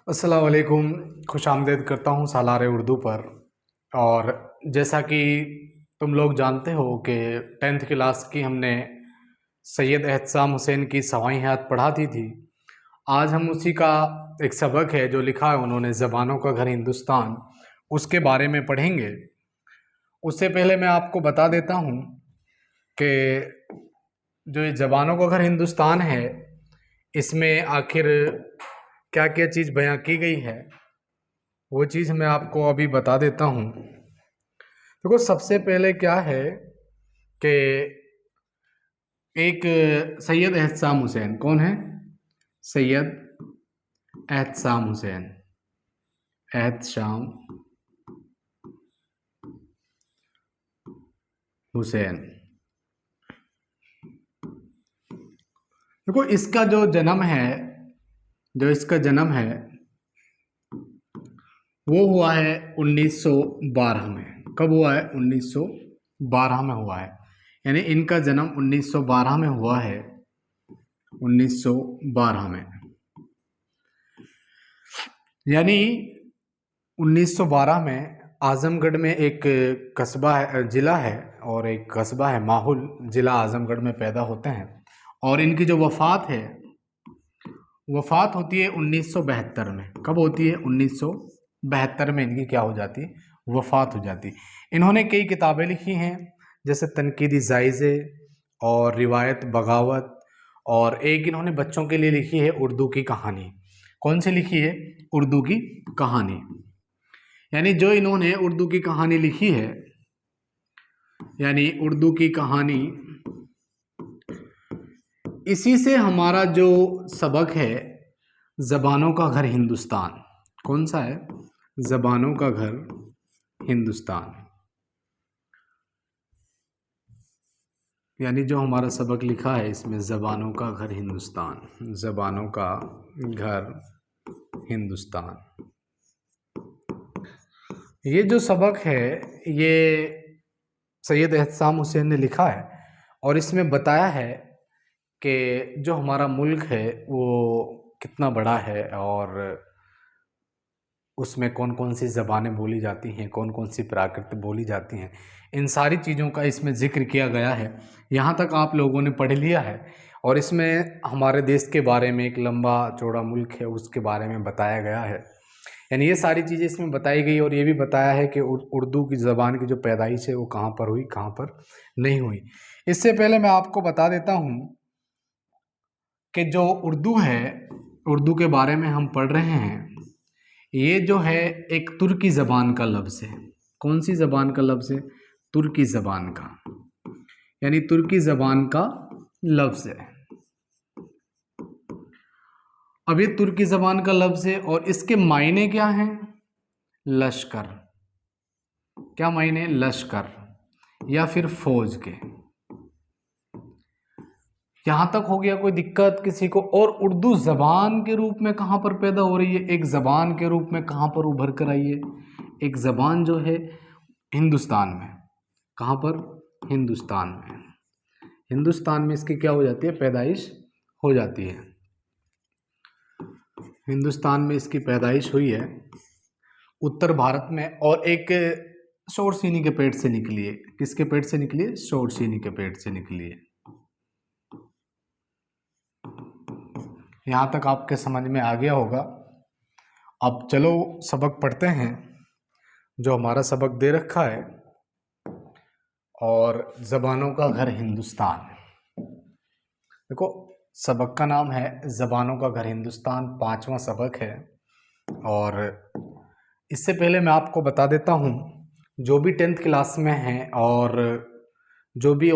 अस्सलाम वालेकुम। खुश आमदीद करता हूँ सालार उर्दू पर। और जैसा कि तुम लोग जानते हो कि 10th क्लास की हमने सैयद एहतसाम हुसैन की सवाई हयात पढ़ा थी। आज हम उसी का एक सबक है जो लिखा है उन्होंने, ज़बानों का घर हिंदुस्तान, उसके बारे में पढ़ेंगे। उससे पहले मैं आपको बता देता हूँ कि जो ये ज़बानों का घर हिंदुस्तान है, इसमें आखिर क्या क्या चीज़ बयां की गई है, वो चीज़ मैं आपको अभी बता देता हूँ। देखो, सबसे पहले क्या है कि एक सैयद एहतसाम हुसैन, कौन है? सैयद एहतसाम हुसैन, एहतशाम हुसैन। देखो, इसका जो जन्म है, जो इसका जन्म है वो हुआ है 1912 में। कब हुआ है? 1912 में हुआ है। यानी इनका जन्म 1912 में हुआ है, 1912 में। यानी 1912 में आजमगढ़ में एक कस्बा है, ज़िला है, और एक कस्बा है माहुल, ज़िला आजमगढ़ में पैदा होते हैं। और इनकी जो वफ़ात है, वफ़ात होती है 1972 में। कब होती है? 1972 में इनकी क्या हो जाती है? वफ़ात हो जाती है। इन्होंने कई किताबें लिखी हैं, जैसे तनकीदी जायज़े और रिवायत बगावत, और एक इन्होंने बच्चों के लिए लिखी है उर्दू की कहानी। कौन सी लिखी है? उर्दू की कहानी। यानी जो इन्होंने उर्दू की कहानी लिखी है, यानी उर्दू की कहानी, इसी से हमारा जो सबक है ज़बानों का घर हिंदुस्तान, कौन सा है? ज़बानों का घर हिंदुस्तान। यानी जो हमारा सबक लिखा है इसमें, ज़बानों का घर हिंदुस्तान, ज़बानों का घर हिंदुस्तान। ये जो सबक है ये सैयद एहतसाम हुसैन ने लिखा है, और इसमें बताया है कि जो हमारा मुल्क है वो कितना बड़ा है, और उसमें कौन कौन सी ज़बानें बोली जाती हैं, कौन कौन सी प्राकृत बोली जाती हैं, इन सारी चीज़ों का इसमें ज़िक्र किया गया है। यहाँ तक आप लोगों ने पढ़ लिया है। और इसमें हमारे देश के बारे में, एक लंबा चौड़ा मुल्क है उसके बारे में बताया गया है। यानी ये सारी चीज़ें इसमें बताई गई, और ये भी बताया है कि उर्दू की ज़बान की जो पैदाइश है वो कहाँ पर हुई, कहाँ पर नहीं हुई। इससे पहले मैं आपको बता देता हूँ कि जो उर्दू है, उर्दू के बारे में हम पढ़ रहे हैं, ये जो है एक तुर्की ज़बान का लफ्ज़ है। कौन सी ज़बान का लफ्ज़ है? तुर्की ज़बान का। यानी तुर्की ज़बान का लफ्ज़ है। अब ये तुर्की ज़बान का लफ्ज़ है, और इसके मायने क्या हैं? लश्कर। क्या मायने? लश्कर या फिर फौज के। यहाँ तक हो गया कोई दिक्कत किसी को? और उर्दू ज़बान के रूप में कहाँ पर पैदा हो रही है, एक ज़बान के रूप में कहाँ पर उभर कर आई है? एक ज़बान जो है हिंदुस्तान में। कहाँ पर? हिंदुस्तान में। हिंदुस्तान में इसकी क्या हो जाती है? पैदाइश हो जाती है। हिंदुस्तान में इसकी पैदाइश हुई है, उत्तर भारत में। और एक शोरसीनी के पेट से निकली है। किसके पेट से निकली है? शोरसीनी के पेट से निकली है। यहाँ तक आपके समझ में आ गया होगा। अब चलो सबक पढ़ते हैं, जो हमारा सबक दे रखा है, और ज़बानों का घर हिंदुस्तान। देखो, सबक का नाम है ज़बानों का घर हिंदुस्तान, 5वां सबक है। और इससे पहले मैं आपको बता देता हूँ, जो भी 10th क्लास में हैं और जो भी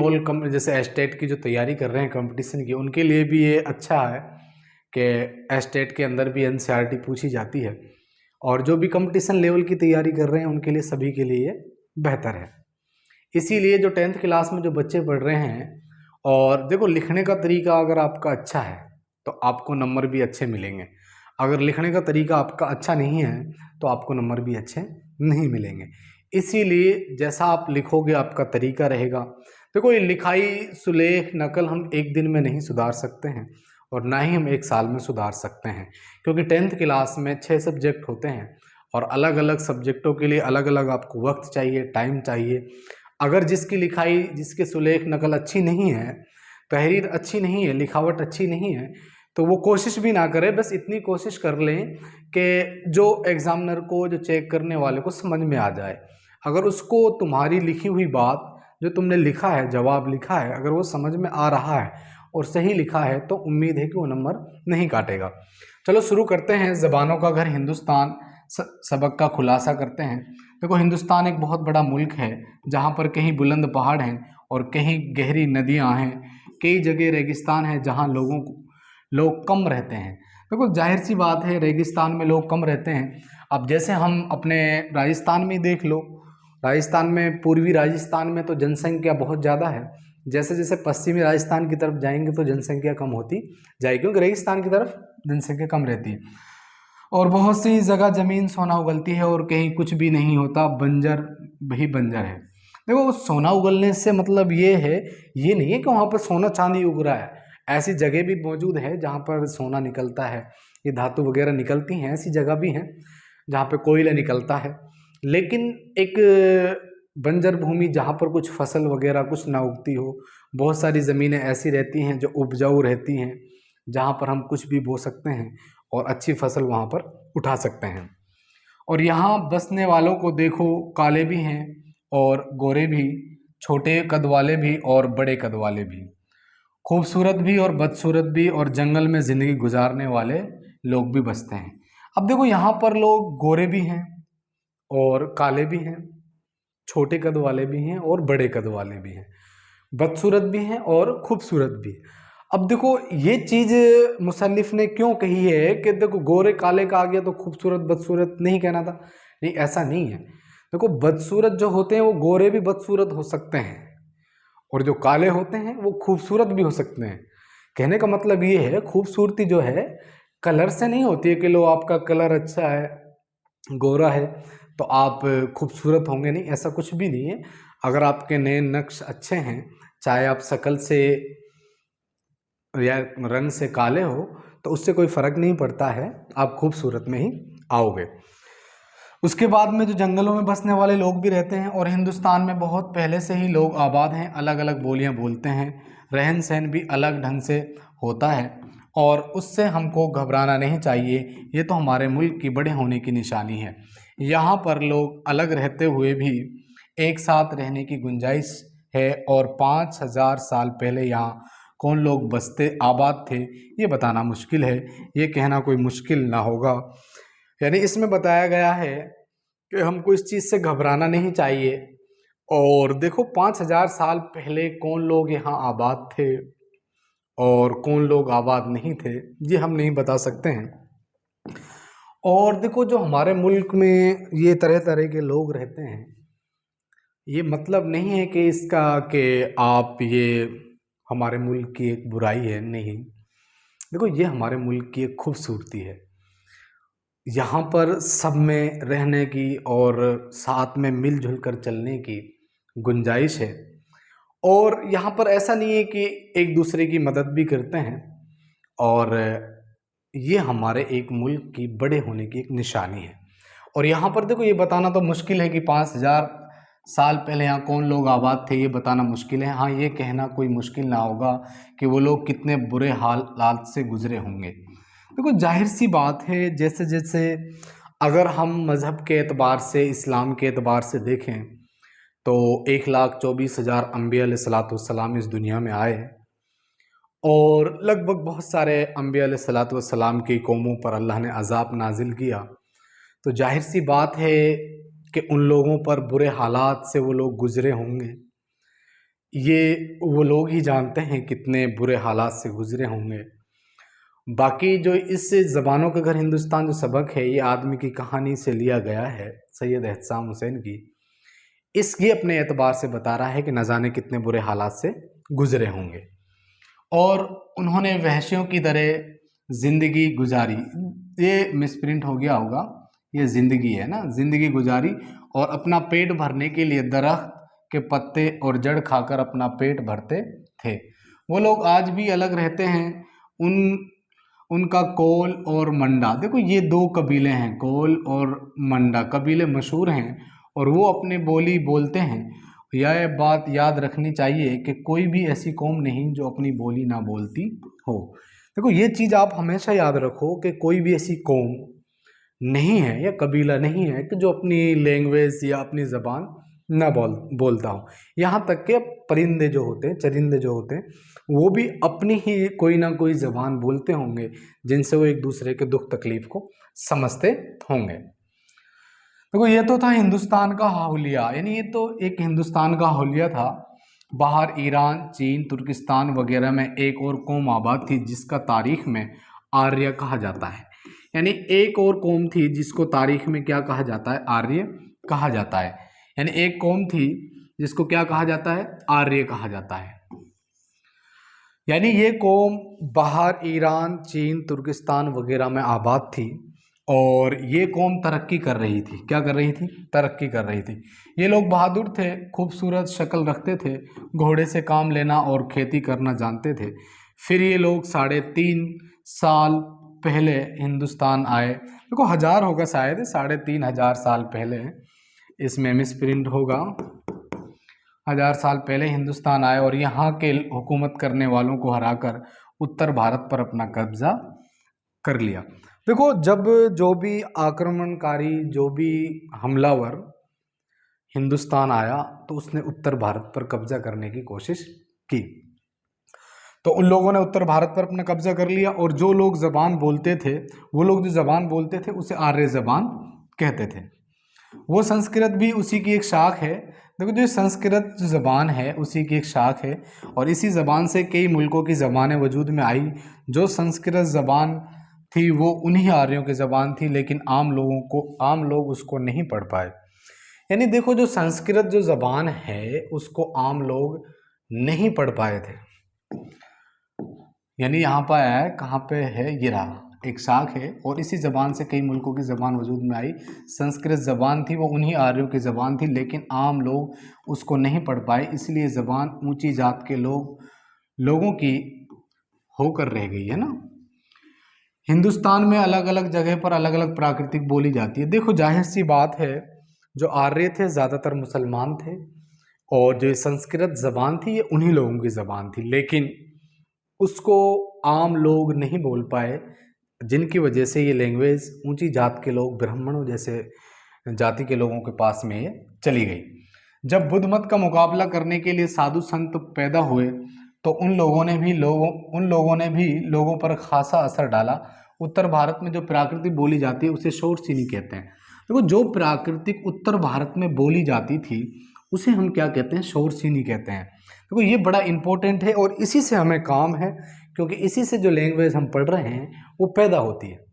जैसे एस्टेट की जो तैयारी कर रहे हैं कंपटीशन की, उनके लिए भी ये अच्छा है कि एस्टेट के अंदर भी एनसीईआरटी पूछी जाती है, और जो भी कंपटीशन लेवल की तैयारी कर रहे हैं उनके लिए, सभी के लिए ये बेहतर है। इसीलिए जो 10th क्लास में जो बच्चे पढ़ रहे हैं, और देखो, लिखने का तरीका अगर आपका अच्छा है तो आपको नंबर भी अच्छे मिलेंगे। अगर लिखने का तरीका आपका अच्छा नहीं है तो आपको नंबर भी अच्छे नहीं मिलेंगे। इसीलिए जैसा आप लिखोगे आपका तरीका रहेगा। देखो, ये लिखाई, सुलेख, नकल हम एक दिन में नहीं सुधार सकते हैं, और ना ही हम एक साल में सुधार सकते हैं, क्योंकि 10th क्लास में 6 सब्जेक्ट होते हैं और अलग अलग सब्जेक्टों के लिए अलग अलग आपको वक्त चाहिए, टाइम चाहिए। अगर जिसकी लिखाई, जिसके सुलेख नकल अच्छी नहीं है, तहरीर अच्छी नहीं है, लिखावट अच्छी नहीं है, तो वो कोशिश भी ना करे, बस इतनी कोशिश कर लें कि जो एग्जामिनर को, जो चेक करने वाले को समझ में आ जाए। अगर उसको तुम्हारी लिखी हुई बात, जो तुमने लिखा है, जवाब लिखा है, अगर वो समझ में आ रहा है और सही लिखा है, तो उम्मीद है कि वो नंबर नहीं काटेगा। चलो शुरू करते हैं। ज़बानों का घर हिंदुस्तान सबक का खुलासा करते हैं। देखो, हिंदुस्तान एक बहुत बड़ा मुल्क है जहाँ पर कहीं बुलंद पहाड़ हैं और कहीं गहरी नदियाँ हैं, कई जगह रेगिस्तान है जहाँ लोग कम रहते हैं। देखो, जाहिर सी बात है, रेगिस्तान में लोग कम रहते हैं। अब जैसे हम अपने राजस्थान में ही देख लो, राजस्थान में, पूर्वी राजस्थान में तो जनसंख्या बहुत ज़्यादा है। जैसे जैसे पश्चिमी राजस्थान की तरफ जाएंगे तो जनसंख्या कम होती जाएगी, क्योंकि रेगिस्तान की तरफ जनसंख्या कम रहती है और बहुत सी जगह ज़मीन सोना उगलती है और कहीं कुछ भी नहीं होता, बंजर ही बंजर है। देखो, सोना उगलने से मतलब ये है, ये नहीं है कि वहाँ पर सोना चांदी उग रहा है। ऐसी जगह भी मौजूद है जहाँ पर सोना निकलता है, ये धातु वगैरह निकलती हैं। ऐसी जगह भी हैं जहाँ पे कोयला निकलता है। लेकिन एक बंजर भूमि जहाँ पर कुछ फसल वगैरह कुछ ना उगती हो, बहुत सारी ज़मीनें ऐसी रहती हैं जो उपजाऊ रहती हैं, जहाँ पर हम कुछ भी बो सकते हैं और अच्छी फसल वहाँ पर उठा सकते हैं। और यहाँ बसने वालों को देखो, काले भी हैं और गोरे भी, छोटे कद वाले भी और बड़े कद वाले भी, खूबसूरत भी और बदसूरत भी, और जंगल में ज़िंदगी गुजारने वाले लोग भी बसते हैं। अब देखो, यहाँ पर लोग गोरे भी हैं और काले भी हैं, छोटे कद वाले भी हैं और बड़े कद वाले भी हैं, बदसूरत भी हैं और खूबसूरत भी। अब देखो, ये चीज़ मुसन्निफ ने क्यों कही है कि देखो, गोरे काले का आ गया तो खूबसूरत बदसूरत नहीं कहना था? नहीं, ऐसा नहीं है। देखो, बदसूरत जो होते हैं वो गोरे भी बदसूरत हो सकते हैं और जो काले होते हैं वो खूबसूरत भी हो सकते हैं। कहने का मतलब ये है, खूबसूरती जो है कलर से नहीं होती है कि लो आपका कलर अच्छा है, गोरा है तो आप खूबसूरत होंगे, नहीं, ऐसा कुछ भी नहीं है। अगर आपके नए नक्श अच्छे हैं, चाहे आप शक्ल से या रंग से काले हो, तो उससे कोई फ़र्क नहीं पड़ता है, आप खूबसूरत में ही आओगे। उसके बाद में जो जंगलों में बसने वाले लोग भी रहते हैं, और हिंदुस्तान में बहुत पहले से ही लोग आबाद हैं, अलग अलग बोलियां बोलते हैं, रहन सहन भी अलग ढंग से होता है और उससे हमको घबराना नहीं चाहिए। ये तो हमारे मुल्क की बड़े होने की निशानी है। यहाँ पर लोग अलग रहते हुए भी एक साथ रहने की गुंजाइश है, और 5000 साल पहले यहाँ कौन लोग बसते आबाद थे ये बताना मुश्किल है, ये कहना कोई मुश्किल ना होगा। यानी इसमें बताया गया है कि हमको इस चीज़ से घबराना नहीं चाहिए। और देखो, 5000 साल पहले कौन लोग यहाँ आबाद थे और कौन लोग आबाद नहीं थे, ये हम नहीं बता सकते हैं। और देखो, जो हमारे मुल्क में ये तरह तरह के लोग रहते हैं, ये मतलब नहीं है कि इसका कि आप ये हमारे मुल्क की एक बुराई है, नहीं। देखो, ये हमारे मुल्क की एक खूबसूरती है। यहाँ पर सब में रहने की और साथ में मिलजुल कर चलने की गुंजाइश है, और यहाँ पर ऐसा नहीं है कि एक दूसरे की मदद भी करते हैं, और ये हमारे एक मुल्क की बड़े होने की एक निशानी है। और यहाँ पर देखो, ये बताना तो मुश्किल है कि 5000 साल पहले यहाँ कौन लोग आबाद थे, ये बताना मुश्किल है। हाँ, ये कहना कोई मुश्किल ना होगा कि वो लोग कितने बुरे हालात से गुजरे होंगे। देखो, जाहिर सी बात है, जैसे जैसे अगर हम मज़हब के एतबार से, इस्लाम के एतबार से देखें तो 1,24,000 अम्बिया अलैहिस्सलाम इस दुनिया में आए, और लगभग बहुत सारे अम्बिया अलैहिस्सलाम की कौमों पर अल्लाह ने अज़ाब नाजिल किया। तो जाहिर सी बात है कि उन लोगों पर बुरे हालात से वो लोग गुज़रे होंगे। ये वो लोग ही जानते हैं कितने बुरे हालात से गुज़रे होंगे। बाकी जो इस ज़बानों का घर हिंदुस्तान जो सबक है, ये आदमी की कहानी से लिया गया है, सैयद एहतसाम हुसैन की। ये अपने एतबार से बता रहा है कि न जाने कितने बुरे हालात से गुज़रे होंगे, और उन्होंने वहशियों की तरह ज़िंदगी गुजारी। ये मिसप्रिंट हो गया होगा, ये ज़िंदगी है ना, ज़िंदगी गुजारी, और अपना पेट भरने के लिए दरख्त के पत्ते और जड़ खाकर अपना पेट भरते थे। वो लोग आज भी अलग रहते हैं उन उनका कोल और मंडा, देखो ये दो कबीले हैं, कोल और मंडा कबीले मशहूर हैं और वो अपनी बोली बोलते हैं। यह बात याद रखनी चाहिए कि कोई भी ऐसी कौम नहीं जो अपनी बोली ना बोलती हो। देखो ये चीज़ आप हमेशा याद रखो कि कोई भी ऐसी कौम नहीं है या कबीला नहीं है कि जो अपनी लैंग्वेज या अपनी ज़बान ना बोलता हो। यहाँ तक कि परिंदे जो होते हैं, चरिंदे जो होते हैं, वो भी अपनी ही कोई ना कोई ज़बान बोलते होंगे जिनसे वो एक दूसरे के दुख तकलीफ को समझते होंगे। देखो ये तो था हिंदुस्तान का हाहुलिया, यानी ये तो एक हिंदुस्तान का हाहुलिया था। बाहर ईरान, चीन, तुर्किस्तान वगैरह में एक और कौम आबाद थी जिसका तारीख में आर्य कहा जाता है। यानी एक और कौम थी जिसको तारीख में क्या कहा जाता है, आर्य कहा जाता है। यानी एक कौम थी जिसको क्या कहा जाता है, आर्य कहा जाता है। यानी ये कौम बाहर ईरान, चीन, तुर्किस्तान वगैरह में आबाद थी और ये कौम तरक्की कर रही थी। क्या कर रही थी, तरक्की कर रही थी। ये लोग बहादुर थे, खूबसूरत शक्ल रखते थे, घोड़े से काम लेना और खेती करना जानते थे। फिर ये लोग 3.5 साल पहले हिंदुस्तान आए। देखो 1000 होगा शायद, 3,500 साल पहले, इसमें मिसप्रिंट होगा। 1000 साल पहले हिंदुस्तान आए और यहाँ के हुकूमत करने वालों को हराकर उत्तर भारत पर अपना कब्जा कर लिया। देखो जब जो भी आक्रमणकारी, जो भी हमलावर हिंदुस्तान आया तो उसने उत्तर भारत पर कब्जा करने की कोशिश की। तो उन लोगों ने उत्तर भारत पर अपना कब्जा कर लिया और जो लोग ज़बान बोलते थे, वो लोग जो ज़बान बोलते थे उसे आर्य ज़बान कहते थे। वो संस्कृत भी उसी की एक शाख है। देखो जो संस्कृत जो ज़बान है उसी की एक शाख है और इसी ज़बान से कई मुल्कों की ज़बानें वजूद में आई। जो संस्कृत ज़बान थी वो उन्हीं आर्यों की ज़बान थी, लेकिन आम लोग उसको नहीं पढ़ पाए। यानी देखो जो संस्कृत जो ज़बान है उसको आम लोग नहीं पढ़ पाए थे। यानी यहाँ पर है, कहाँ पे है, ये रहा, एक शाख है और इसी ज़बान से कई मुल्कों की ज़बान वजूद में आई। संस्कृत ज़बान थी वो उन्हीं आर्यों की ज़बान थी, लेकिन आम लोग उसको नहीं पढ़ पाए, इसलिए ज़बान ऊंची जात के लोगों की होकर रह गई है ना। हिंदुस्तान में अलग अलग जगह पर अलग अलग प्राकृतिक बोली जाती है। देखो जाहिर सी बात है, जो आर्य थे ज़्यादातर मुसलमान थे और जो संस्कृत ज़बान थी ये उन्हीं लोगों की ज़बान थी, लेकिन उसको आम लोग नहीं बोल पाए, जिनकी वजह से ये लैंग्वेज ऊंची जात के लोग, ब्राह्मणों जैसे जाति के लोगों के पास में ये चली गई। जब बुद्ध मत का मुकाबला करने के लिए साधु संत पैदा हुए तो उन लोगों ने भी लोगों पर खासा असर डाला। उत्तर भारत में जो प्राकृतिक बोली जाती है उसे शोरचीनी कहते हैं। देखो जो प्राकृतिक उत्तर भारत में बोली जाती थी उसे हम क्या कहते हैं, शोरचीनी कहते हैं। देखो ये बड़ा इंपॉर्टेंट है और इसी से हमें काम है, क्योंकि इसी से जो लैंग्वेज हम पढ़ रहे हैं वो पैदा होती है।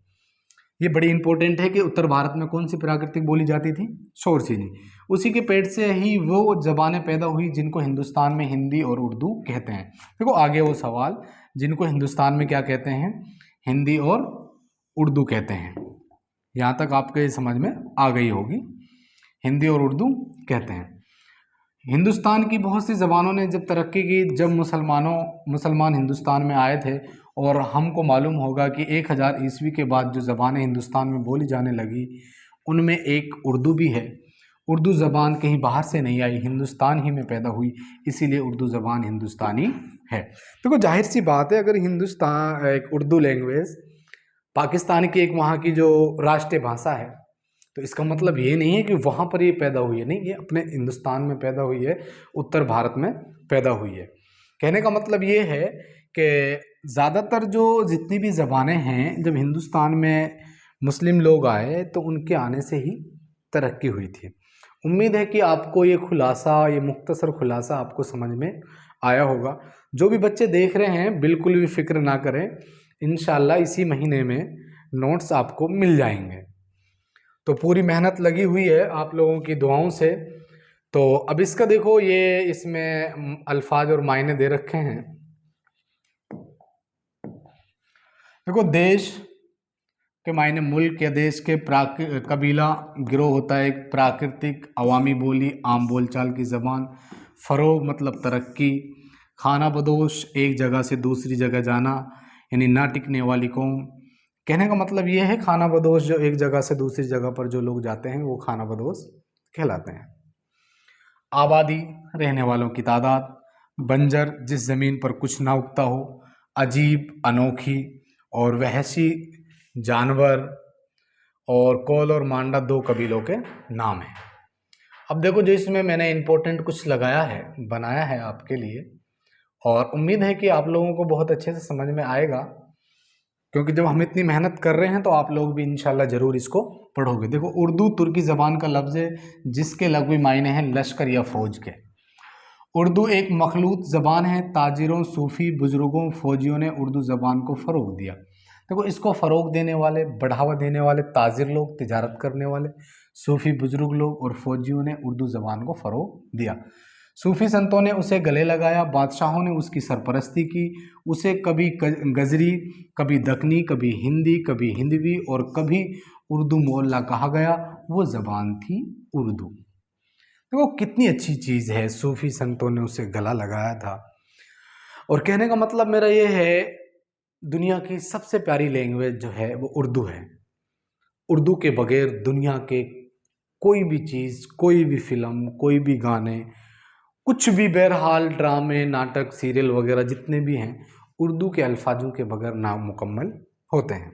ये बड़ी इंपॉर्टेंट है कि उत्तर भारत में कौन सी प्राकृतिक बोली जाती थी, शोरचीनी। उसी के पेट से ही वो ज़बानें पैदा हुई जिनको हिंदुस्तान में हिंदी और उर्दू कहते हैं। देखो आगे वो सवाल, जिनको हिंदुस्तान में क्या कहते हैं, हिंदी और उर्दू कहते हैं। यहाँ तक आपके समझ में आ गई होगी, हिंदी और उर्दू कहते हैं। हिंदुस्तान की बहुत सी ज़बानों ने जब तरक्की की, जब मुसलमान हिंदुस्तान में आए थे, और हमको मालूम होगा कि 1000 ईस्वी के बाद जो ज़बानें हिंदुस्तान में बोली जाने लगी उनमें एक उर्दू भी है। उर्दू ज़बान कहीं बाहर से नहीं आई, हिंदुस्तान ही में पैदा हुई, इसीलिए उर्दू ज़बान हिंदुस्तानी है। देखो जाहिर सी बात है, अगर हिंदुस्तान एक उर्दू लैंग्वेज पाकिस्तान की एक वहाँ की जो राष्ट्रीय भाषा है, तो इसका मतलब ये नहीं है कि वहाँ पर ये पैदा हुई है, नहीं, ये अपने हिंदुस्तान में पैदा हुई है, उत्तर भारत में पैदा हुई है। कहने का मतलब ये है कि ज़्यादातर जो जितनी भी ज़बानें हैं, जब हिंदुस्तान में मुस्लिम लोग आए तो उनके आने से ही तरक्की हुई थी। उम्मीद है कि आपको ये खुलासा, ये मुख्तसर खुलासा आपको समझ में आया होगा। जो भी बच्चे देख रहे हैं बिल्कुल भी फ़िक्र ना करें, इंशाल्लाह इसी महीने में नोट्स आपको मिल जाएंगे। तो पूरी मेहनत लगी हुई है आप लोगों की दुआओं से। तो अब इसका देखो, ये इसमें अल्फाज और मायने दे रखे हैं। देखो देश के मायने मुल्क या देश के कबीला गिरोह होता है, एक प्राकृतिक अवामी बोली, आम बोलचाल की ज़बान। फ़रोग मतलब तरक्की, खाना बदोश एक जगह से दूसरी जगह जाना, यानी ना टिकने वाली कौम। कहने का मतलब ये है खाना बदोश, जो एक जगह से दूसरी जगह पर जो लोग जाते हैं वो खाना बदोश कहलाते हैं। आबादी, रहने वालों की तादाद। बंजर, जिस ज़मीन पर कुछ ना उगता हो। अजीब, अनोखी और वहशी जानवर। और कोल और मांडा 2 कबीलों के नाम हैं। अब देखो, जो इसमें मैंने इम्पोर्टेंट कुछ लगाया है, बनाया है आपके लिए, और उम्मीद है कि आप लोगों को बहुत अच्छे से समझ में आएगा, क्योंकि जब हम इतनी मेहनत कर रहे हैं तो आप लोग भी इंशाल्लाह ज़रूर इसको पढ़ोगे। देखो, उर्दू तुर्की ज़बान का लफ्ज़ है जिसके लघवी मायने हैं लश्कर या फौज के। उर्दू एक मखलूत ज़बान है। ताजिरों, सूफ़ी, बुज़ुर्गों, फ़ौजियों ने उर्दू ज़बान को फ़रोग दिया। देखो, इसको फ़रोग देने वाले, बढ़ावा देने वाले ताजिर लोग, तिजारत करने वाले, सूफ़ी बुज़ुर्ग लोग और फ़ौजियों ने उर्दू ज़बान को फ़रोग दिया। सूफ़ी संतों ने उसे गले लगाया, बादशाहों ने उसकी सरपरस्ती की, उसे कभी गजरी, कभी दक्कनी, कभी हिंदी, कभी हिंदवी और कभी उर्दू मोहल्ला कहा गया। वो ज़बान थी उर्दू। देखो, कितनी अच्छी चीज़ है, सूफ़ी संतों ने उसे गला लगाया था। और कहने का मतलब मेरा ये है, दुनिया की सबसे प्यारी लैंग्वेज जो है वो उर्दू है। उर्दू के बगैर दुनिया के कोई भी चीज़, कोई भी फिल्म, कोई भी गाने, कुछ भी, बहरहाल ड्रामे, नाटक, सीरियल वगैरह जितने भी हैं, उर्दू के अल्फाजों के बगैर नामुकम्मल होते हैं।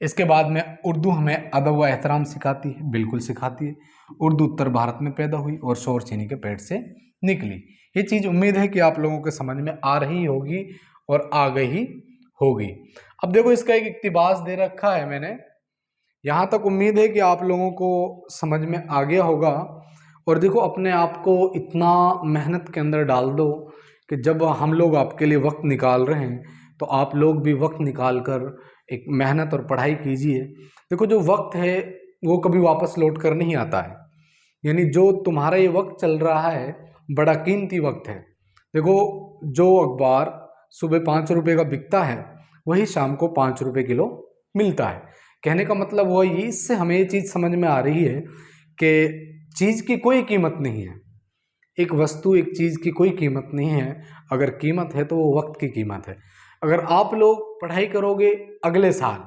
इसके बाद में उर्दू हमें अदब व एहतराम सिखाती है, बिल्कुल सिखाती है। उर्दू उत्तर भारत में पैदा हुई और शोर चीनी के पेट से निकली। ये चीज़ उम्मीद है कि आप लोगों के समझ में आ रही होगी और आ गई ही होगी। अब देखो, इसका एक इक्तिबास दे रखा है मैंने, यहाँ तक उम्मीद है कि आप लोगों को समझ में आ गया होगा। और देखो, अपने आप को इतना मेहनत के अंदर डाल दो कि जब हम लोग आपके लिए वक्त निकाल रहे हैं तो आप लोग भी वक्त निकाल कर एक मेहनत और पढ़ाई कीजिए। देखो, जो वक्त है वो कभी वापस लौट कर नहीं आता है, यानी जो तुम्हारा ये वक्त चल रहा है बड़ा कीमती वक्त है। देखो, जो अखबार सुबह 5 रुपये का बिकता है वही शाम को 5 रुपये किलो मिलता है। कहने का मतलब वही, इससे हमें ये चीज़ समझ में आ रही है कि चीज़ की कोई कीमत नहीं है। एक वस्तु, एक चीज़ की कोई कीमत नहीं है। अगर कीमत है तो वो वक्त की कीमत है। अगर आप लोग पढ़ाई करोगे अगले साल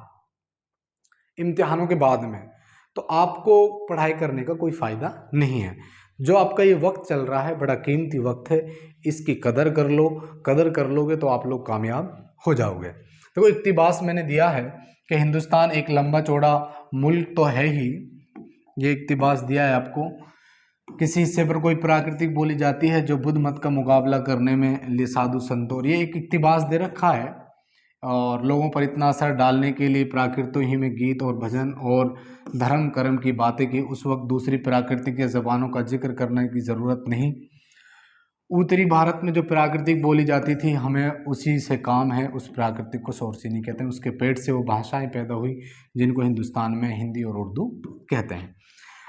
इम्तिहानों के बाद में, तो आपको पढ़ाई करने का कोई फ़ायदा नहीं है। जो आपका ये वक्त चल रहा है बड़ा कीमती वक्त है, इसकी कदर कर लो। कदर कर लोगे तो आप लोग कामयाब हो जाओगे। देखो, इक्तिबास मैंने दिया है कि हिंदुस्तान एक लंबा चौड़ा मुल्क तो है ही, ये इक्तिबास दिया है आपको। किसी हिस्से पर कोई प्राकृतिक बोली जाती है जो बुद्ध मत का मुकाबला करने में लिए साधु संतों, और ये एक इक्तिबास दे रखा है। और लोगों पर इतना असर डालने के लिए प्राकृतों ही में गीत और भजन और धर्म कर्म की बातें की। उस वक्त दूसरी प्राकृतिक या ज़बानों का जिक्र करने की ज़रूरत नहीं। उत्तरी भारत में जो प्राकृतिक बोली जाती थी, हमें उसी से काम है। उस प्राकृतिक को सोरसिनी कहते हैं। उसके पेट से वो भाषाएं पैदा हुई जिनको हिंदुस्तान में हिंदी और उर्दू कहते हैं।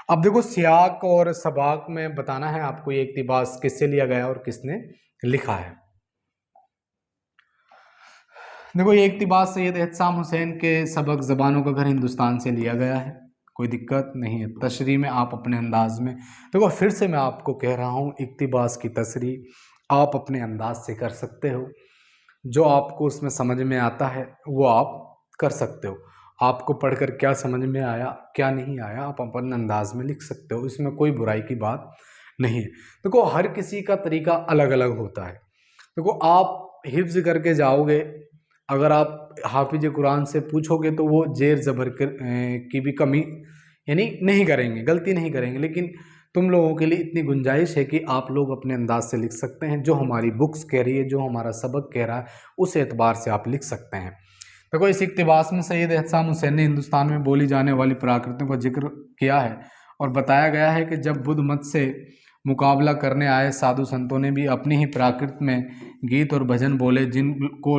अब देखो, सियाक और सबाक में बताना है आपको ये इक्तिबास किससे लिया गया और किसने लिखा है। देखो, ये इक्तिबास सैयद एहतसाम हुसैन के सबक ज़बानों का घर हिंदुस्तान से लिया गया है। कोई दिक्कत नहीं है। तशरीह में आप अपने अंदाज में, देखो फिर से मैं आपको कह रहा हूँ, इक्तिबास की तशरीह आप अपने अंदाज से कर सकते हो। जो आपको उसमें समझ में आता है वो आप कर सकते हो। आपको पढ़कर क्या समझ में आया, क्या नहीं आया, आप अपने अंदाज में लिख सकते हो। इसमें कोई बुराई की बात नहीं है। देखो, हर किसी का तरीका अलग अलग होता है। देखो, आप हिफ्ज़ करके जाओगे, अगर आप हाफिज कुरान से पूछोगे तो वो जेर ज़बर की भी कमी यानी नहीं करेंगे, गलती नहीं करेंगे। लेकिन तुम लोगों के लिए इतनी गुंजाइश है कि आप लोग अपने अंदाज से लिख सकते हैं। जो हमारी बुक्स कह रही है, जो हमारा सबक कह रहा है, उस एतबार से आप लिख सकते हैं। देखो, इस इक्तिबास में सैयद एहतसाम हुसैन ने हिंदुस्तान में बोली जाने वाली प्राकृतों का जिक्र किया है और बताया गया है कि जब बुद्ध मत से मुकाबला करने आए साधु संतों ने भी अपनी ही प्राकृत में गीत और भजन बोले, जिनको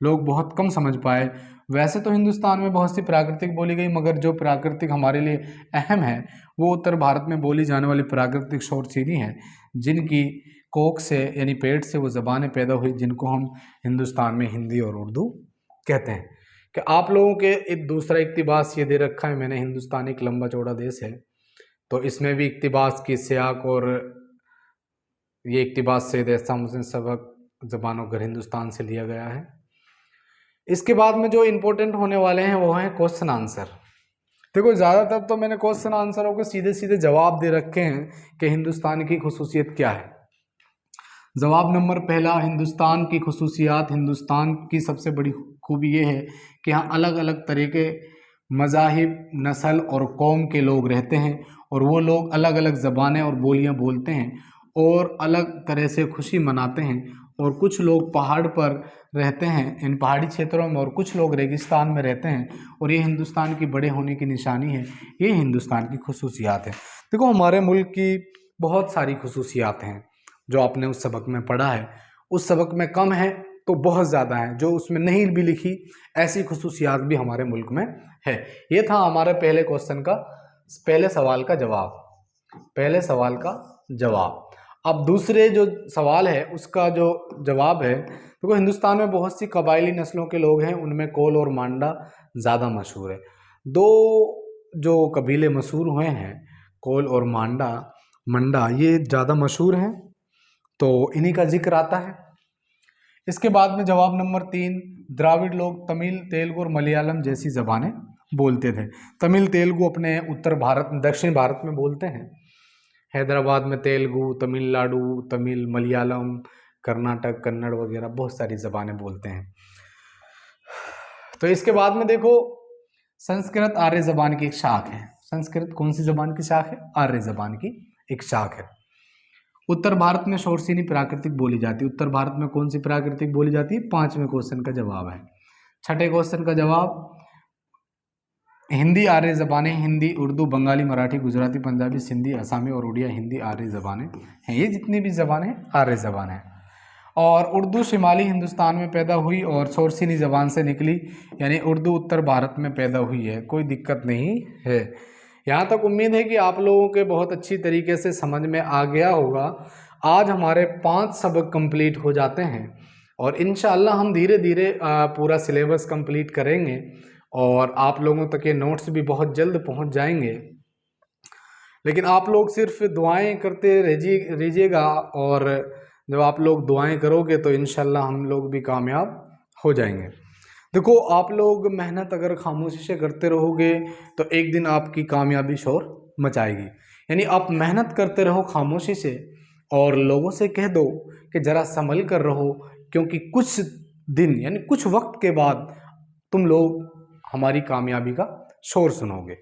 लोग बहुत कम समझ पाए। वैसे तो हिंदुस्तान में बहुत सी प्राकृतिक बोली गई, मगर जो प्राकृतिक हमारे लिए अहम है वो उत्तर भारत में बोली जाने वाली प्राकृतिक शोर चीनी है, जिनकी कोख से यानी पेट से वो ज़बानें पैदा हुई जिनको हम हिंदुस्तान में हिंदी और उर्दू कहते हैं। कि आप लोगों के एक दूसरा इक्तिबास ये दे रखा है मैंने, हिंदुस्तान एक लंबा चौड़ा देश है, तो इसमें भी इक्तिबास की सियाक और ये इक्तिबास सैयद एहतसाम हुसैन सबक ज़बानों घर हिंदुस्तान से लिया गया है। इसके बाद में जो इम्पोर्टेंट होने वाले हैं वो हैं क्वेश्चन आंसर। देखो ज़्यादातर तो मैंने क्वेश्चन आंसरों के सीधे सीधे जवाब दे रखे हैं कि हिंदुस्तान की खुसूसियत क्या है। जवाब नंबर पहला, हिंदुस्तान की खुसूसियात। हिंदुस्तान की सबसे बड़ी खूबी ये है कि यहाँ अलग अलग तरह के मज़ाहिब, नस्ल और कौम के लोग रहते हैं और वो लोग अलग अलग ज़बानें और बोलियाँ बोलते हैं और अलग तरह से खुशी मनाते हैं। और कुछ लोग पहाड़ पर रहते हैं इन पहाड़ी क्षेत्रों में और कुछ लोग रेगिस्तान में रहते हैं और ये हिंदुस्तान की बड़े होने की निशानी है। ये हिंदुस्तान की खुसूसियात है। देखो हमारे मुल्क की बहुत सारी खुसूसियात हैं जो आपने उस सबक में पढ़ा है, उस सबक में कम है तो बहुत ज़्यादा है, जो उसमें नहीं भी लिखी ऐसी खुसूसियात भी हमारे मुल्क में है। ये था हमारे पहले क्वेश्चन का, पहले सवाल का जवाब, पहले सवाल का जवाब। अब दूसरे जो सवाल है उसका जो जवाब है, देखो हिंदुस्तान में बहुत सी कबायली नस्लों के लोग हैं, उनमें कोल और मांडा ज़्यादा मशहूर है। दो जो कबीले मशहूर हुए हैं, कोल और मंडा, ये ज़्यादा मशहूर हैं, तो इन्हीं का जिक्र आता है। इसके बाद में जवाब नंबर 3, द्राविड़ लोग तमिल, तेलुगु और मलयालम जैसी ज़बानें बोलते थे। तमिल तेलुगु अपने उत्तर भारत, दक्षिण भारत में बोलते हैं। हैदराबाद में तेलुगु, तमिलनाडु तमिल, मलयालम, कर्नाटक कन्नड़ वगैरह बहुत सारी ज़बानें बोलते हैं। तो इसके बाद में देखो संस्कृत आर्य ज़बान की एक शाख है। संस्कृत कौन सी ज़बान की शाख है? आर्य ज़बान की एक शाख है। उत्तर भारत में शोरसिनी प्राकृतिक बोली जाती है। उत्तर भारत में कौन सी प्राकृतिक बोली जाती है? 5वें क्वेश्चन का जवाब है। 6ठे क्वेश्चन का जवाब, हिंदी आर्य ज़बानें। हिंदी, उर्दू, बंगाली, मराठी, गुजराती, पंजाबी, सिंधी, असमी और उड़िया हिंदी आर्य ज़बानें हैं। ये जितनी भी ज़बानें आर्य ज़बान हैं। और उर्दू शिमाली हिंदुस्तान में पैदा हुई और शोरसिनी ज़बान से निकली, यानी उर्दू उत्तर भारत में पैदा हुई है, कोई दिक्कत नहीं है। यहाँ तक उम्मीद है कि आप लोगों के बहुत अच्छी तरीके से समझ में आ गया होगा। आज हमारे 5 सबक कंप्लीट हो जाते हैं और इंशाअल्लाह हम धीरे धीरे पूरा सिलेबस कंप्लीट करेंगे और आप लोगों तक ये नोट्स भी बहुत जल्द पहुँच जाएंगे। लेकिन आप लोग सिर्फ दुआएं करते रहिएगा और जब आप लोग दुआएं करोगे तो इंशाअल्लाह हम लोग भी कामयाब हो जाएंगे। देखो आप लोग मेहनत अगर खामोशी से करते रहोगे तो एक दिन आपकी कामयाबी शोर मचाएगी। यानी आप मेहनत करते रहो खामोशी से और लोगों से कह दो कि ज़रा संभल कर रहो, क्योंकि कुछ दिन यानी कुछ वक्त के बाद तुम लोग हमारी कामयाबी का शोर सुनोगे।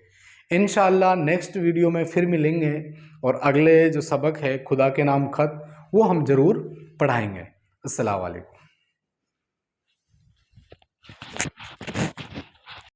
इंशाअल्लाह नेक्स्ट वीडियो में फिर मिलेंगे और अगले जो सबक है खुदा के नाम खत, वो हम ज़रूर पढ़ाएंगे। अस्सलाम वालेकुम।